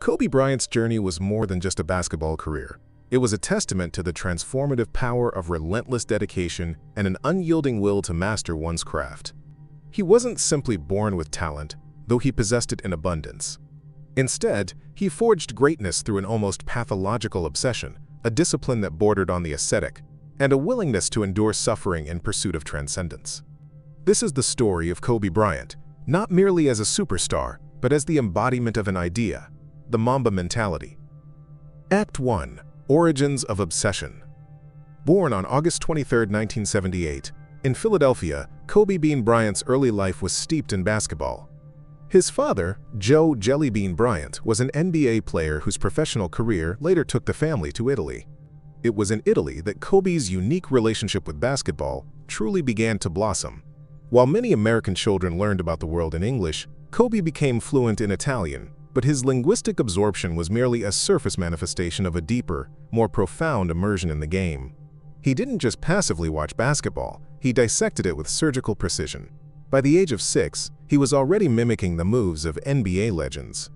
Kobe Bryant's journey was more than just a basketball career. It was a testament to the transformative power of relentless dedication and an unyielding will to master one's craft. He wasn't simply born with talent, though he possessed it in abundance. Instead, he forged greatness through an almost pathological obsession, a discipline that bordered on the ascetic, and a willingness to endure suffering in pursuit of transcendence. This is the story of Kobe Bryant, not merely as a superstar, but as the embodiment of an idea, the Mamba Mentality. Act 1. Origins of Obsession. Born on August 23, 1978, in Philadelphia, Kobe Bean Bryant's early life was steeped in basketball. His father, Joe "Jelly Bean" Bryant, was an NBA player whose professional career later took the family to Italy. It was in Italy that Kobe's unique relationship with basketball truly began to blossom. While many American children learned about the world in English, Kobe became fluent in Italian, but his linguistic absorption was merely a surface manifestation of a deeper, more profound immersion in the game. He didn't just passively watch basketball, he dissected it with surgical precision. By the age of 6, he was already mimicking the moves of NBA legends.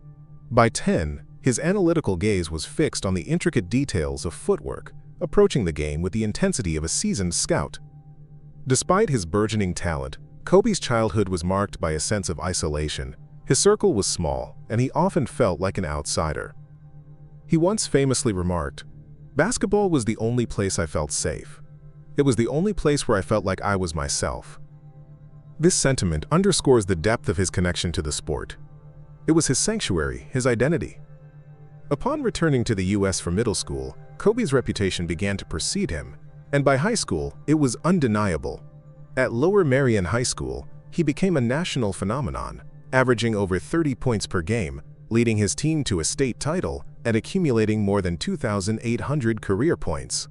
By 10, his analytical gaze was fixed on the intricate details of footwork, approaching the game with the intensity of a seasoned scout. Despite his burgeoning talent, Kobe's childhood was marked by a sense of isolation. His circle was small, and he often felt like an outsider. He once famously remarked, "Basketball was the only place I felt safe. It was the only place where I felt like I was myself." This sentiment underscores the depth of his connection to the sport. It was his sanctuary, his identity. Upon returning to the U.S. for middle school, Kobe's reputation began to precede him, and by high school, it was undeniable. At Lower Merion High School, he became a national phenomenon, averaging over 30 points per game, leading his team to a state title and accumulating more than 2,800 career points.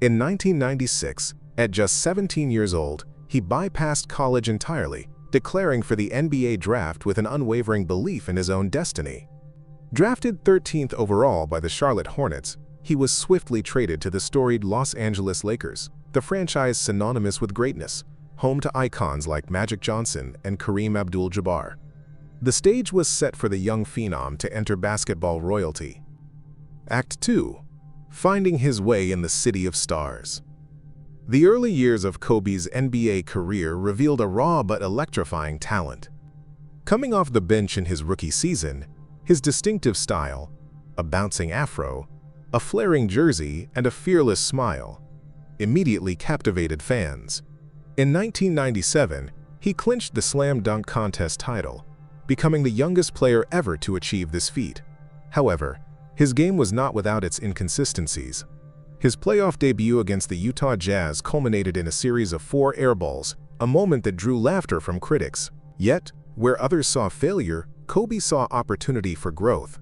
In 1996, at just 17 years old, he bypassed college entirely, declaring for the NBA draft with an unwavering belief in his own destiny. Drafted 13th overall by the Charlotte Hornets, he was swiftly traded to the storied Los Angeles Lakers, the franchise synonymous with greatness, home to icons like Magic Johnson and Kareem Abdul-Jabbar. The stage was set for the young phenom to enter basketball royalty. Act 2. Finding his way in the City of Stars. The early years of Kobe's NBA career revealed a raw but electrifying talent. Coming off the bench in his rookie season, his distinctive style, a bouncing afro, a flaring jersey, and a fearless smile, immediately captivated fans. In 1997, he clinched the Slam Dunk Contest title, becoming the youngest player ever to achieve this feat. However, his game was not without its inconsistencies. His playoff debut against the Utah Jazz culminated in a series of 4 airballs, a moment that drew laughter from critics. Yet, where others saw failure, Kobe saw opportunity for growth.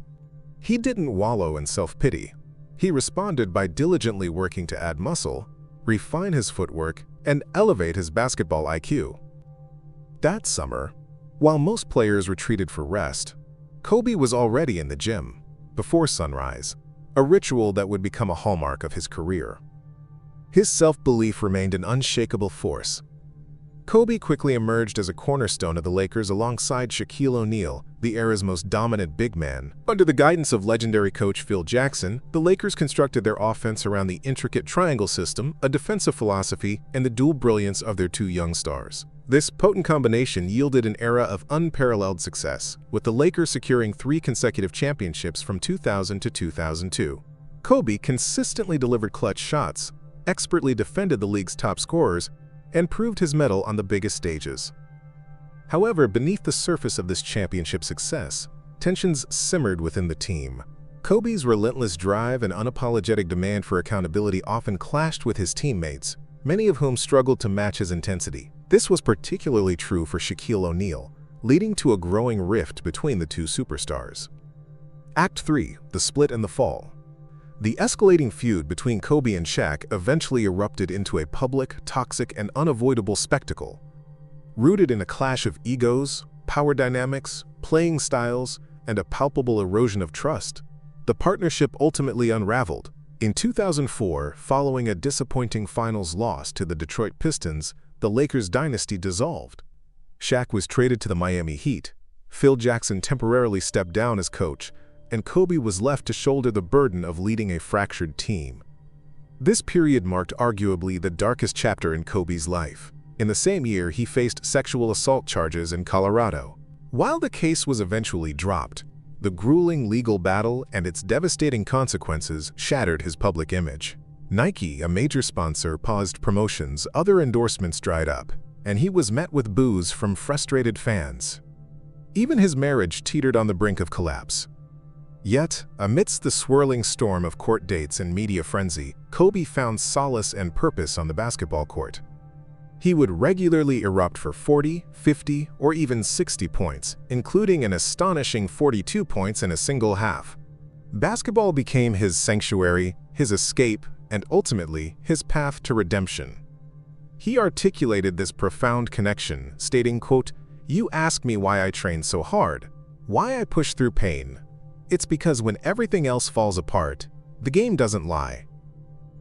He didn't wallow in self-pity. He responded by diligently working to add muscle, refine his footwork, and elevate his basketball IQ. That summer, while most players retreated for rest, Kobe was already in the gym, before sunrise, a ritual that would become a hallmark of his career. His self-belief remained an unshakable force. Kobe quickly emerged as a cornerstone of the Lakers alongside Shaquille O'Neal, the era's most dominant big man. Under the guidance of legendary coach Phil Jackson, the Lakers constructed their offense around the intricate triangle system, a defensive philosophy, and the dual brilliance of their 2 young stars. This potent combination yielded an era of unparalleled success, with the Lakers securing 3 consecutive championships from 2000 to 2002. Kobe consistently delivered clutch shots, expertly defended the league's top scorers, and proved his mettle on the biggest stages. However, beneath the surface of this championship success, tensions simmered within the team. Kobe's relentless drive and unapologetic demand for accountability often clashed with his teammates, many of whom struggled to match his intensity. This was particularly true for Shaquille O'Neal, leading to a growing rift between the 2 superstars. Act 3. The Split and the Fall. The escalating feud between Kobe and Shaq eventually erupted into a public, toxic, and unavoidable spectacle. Rooted in a clash of egos, power dynamics, playing styles, and a palpable erosion of trust, the partnership ultimately unraveled. In 2004, following a disappointing finals loss to the Detroit Pistons, the Lakers dynasty dissolved. Shaq was traded to the Miami Heat. Phil Jackson temporarily stepped down as coach, and Kobe was left to shoulder the burden of leading a fractured team. This period marked arguably the darkest chapter in Kobe's life. In the same year, he faced sexual assault charges in Colorado. While the case was eventually dropped, the grueling legal battle and its devastating consequences shattered his public image. Nike, a major sponsor, paused promotions, other endorsements dried up, and he was met with boos from frustrated fans. Even his marriage teetered on the brink of collapse. Yet, amidst the swirling storm of court dates and media frenzy, Kobe found solace and purpose on the basketball court. He would regularly erupt for 40, 50, or even 60 points, including an astonishing 42 points in a single half. Basketball became his sanctuary, his escape, and ultimately his path to redemption. He articulated this profound connection, stating, quote, "You ask me why I train so hard, why I push through pain. It's because when everything else falls apart, the game doesn't lie."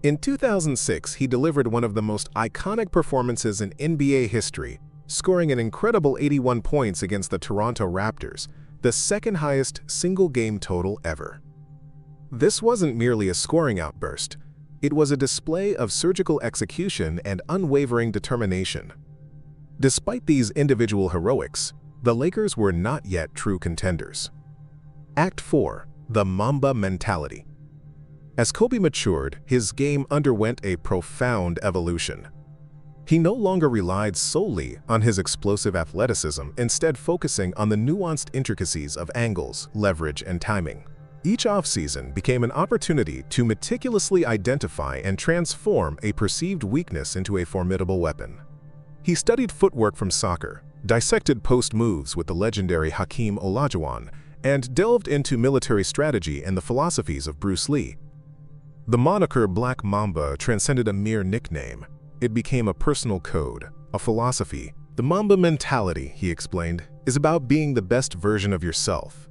In 2006, he delivered one of the most iconic performances in NBA history, scoring an incredible 81 points against the Toronto Raptors, the second highest single-game total ever. This wasn't merely a scoring outburst. It was a display of surgical execution and unwavering determination. Despite these individual heroics, the Lakers were not yet true contenders. Act 4. The Mamba Mentality. As Kobe matured, his game underwent a profound evolution. He no longer relied solely on his explosive athleticism, instead focusing on the nuanced intricacies of angles, leverage, and timing. Each offseason became an opportunity to meticulously identify and transform a perceived weakness into a formidable weapon. He studied footwork from soccer, dissected post moves with the legendary Hakeem Olajuwon, and delved into military strategy and the philosophies of Bruce Lee. The moniker Black Mamba transcended a mere nickname. It became a personal code, a philosophy. The Mamba Mentality, he explained, is about being the best version of yourself,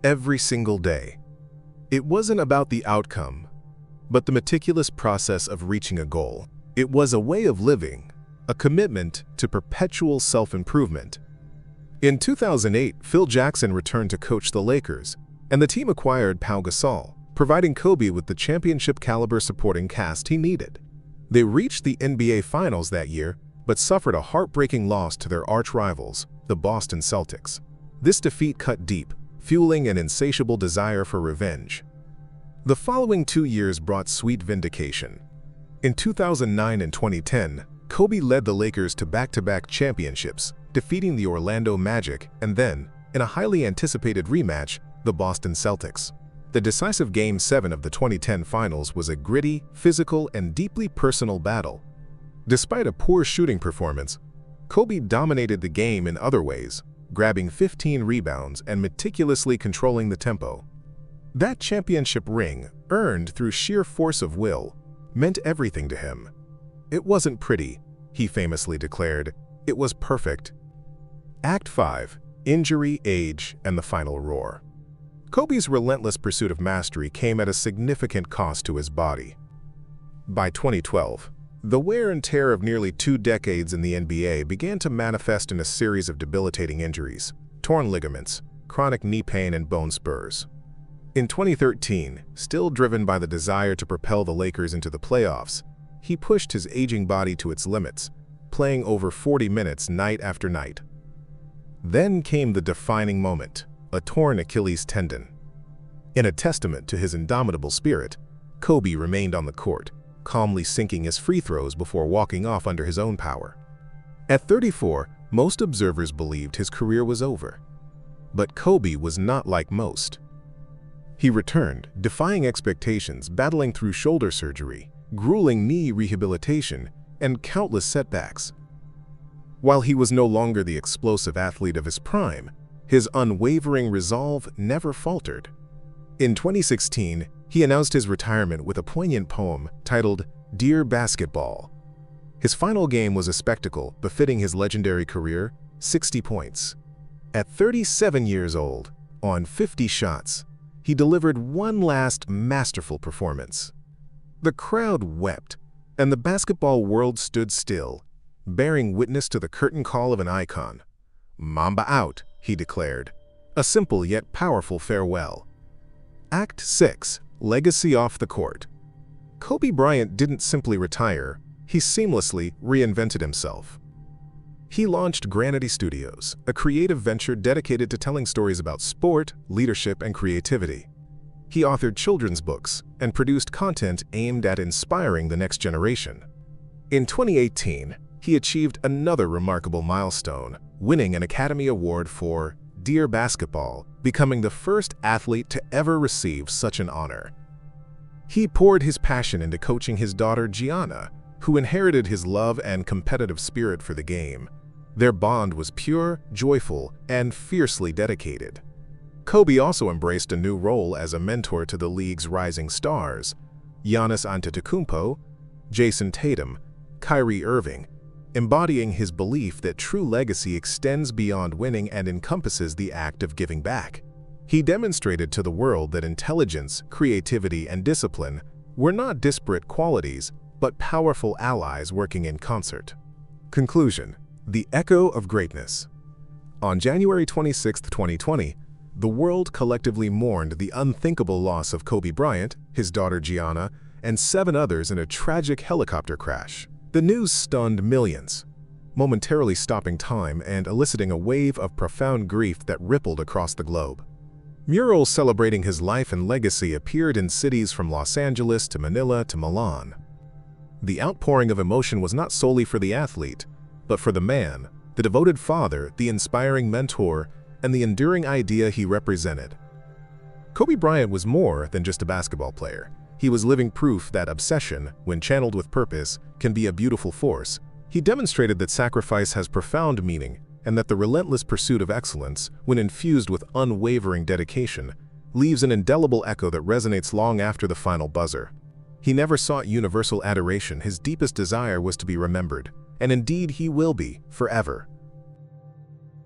every single day. It wasn't about the outcome, but the meticulous process of reaching a goal. It was a way of living, a commitment to perpetual self-improvement. In 2008, Phil Jackson returned to coach the Lakers, and the team acquired Pau Gasol, providing Kobe with the championship-caliber supporting cast he needed. They reached the NBA Finals that year, but suffered a heartbreaking loss to their arch-rivals, the Boston Celtics. This defeat cut deep, fueling an insatiable desire for revenge. The following 2 years brought sweet vindication. In 2009 and 2010, Kobe led the Lakers to back-to-back championships, defeating the Orlando Magic and then, in a highly anticipated rematch, the Boston Celtics. The decisive Game 7 of the 2010 Finals was a gritty, physical, and deeply personal battle. Despite a poor shooting performance, Kobe dominated the game in other ways, grabbing 15 rebounds and meticulously controlling the tempo. That championship ring, earned through sheer force of will, meant everything to him. "It wasn't pretty," he famously declared. "It was perfect." Act 5. Injury, Age, and the Final Roar. Kobe's relentless pursuit of mastery came at a significant cost to his body. By 2012, the wear and tear of nearly 2 decades in the NBA began to manifest in a series of debilitating injuries, torn ligaments, chronic knee pain, and bone spurs. In 2013, still driven by the desire to propel the Lakers into the playoffs, he pushed his aging body to its limits, playing over 40 minutes night after night. Then came the defining moment, a torn Achilles tendon. In a testament to his indomitable spirit, Kobe remained on the court, calmly sinking his free throws before walking off under his own power. At 34, most observers believed his career was over. But Kobe was not like most. He returned, defying expectations, battling through shoulder surgery, grueling knee rehabilitation, and countless setbacks. While he was no longer the explosive athlete of his prime, his unwavering resolve never faltered. In 2016, he announced his retirement with a poignant poem titled "Dear Basketball." His final game was a spectacle befitting his legendary career, 60 points. At 37 years old, on 50 shots, he delivered one last masterful performance. The crowd wept, and the basketball world stood still, bearing witness to the curtain call of an icon. "Mamba out," he declared, a simple yet powerful farewell. Act 6. Legacy off the court. Kobe Bryant didn't simply retire, he seamlessly reinvented himself. He launched Granity Studios, a creative venture dedicated to telling stories about sport, leadership, and creativity. He authored children's books and produced content aimed at inspiring the next generation. In 2018, he achieved another remarkable milestone, winning an Academy Award for Dear Basketball, becoming the first athlete to ever receive such an honor. He poured his passion into coaching his daughter Gianna, who inherited his love and competitive spirit for the game. Their bond was pure, joyful, and fiercely dedicated. Kobe also embraced a new role as a mentor to the league's rising stars, Giannis Antetokounmpo, Jason Tatum, Kyrie Irving, embodying his belief that true legacy extends beyond winning and encompasses the act of giving back. He demonstrated to the world that intelligence, creativity, and discipline were not disparate qualities, but powerful allies working in concert. Conclusion: the echo of greatness. On January 26, 2020, the world collectively mourned the unthinkable loss of Kobe Bryant, his daughter Gianna, and 7 others in a tragic helicopter crash. The news stunned millions, momentarily stopping time and eliciting a wave of profound grief that rippled across the globe. Murals celebrating his life and legacy appeared in cities from Los Angeles to Manila to Milan. The outpouring of emotion was not solely for the athlete, but for the man, the devoted father, the inspiring mentor, and the enduring idea he represented. Kobe Bryant was more than just a basketball player. He was living proof that obsession, when channeled with purpose, can be a beautiful force. He demonstrated that sacrifice has profound meaning, and that the relentless pursuit of excellence, when infused with unwavering dedication, leaves an indelible echo that resonates long after the final buzzer. He never sought universal adoration. His deepest desire was to be remembered, and indeed he will be, forever.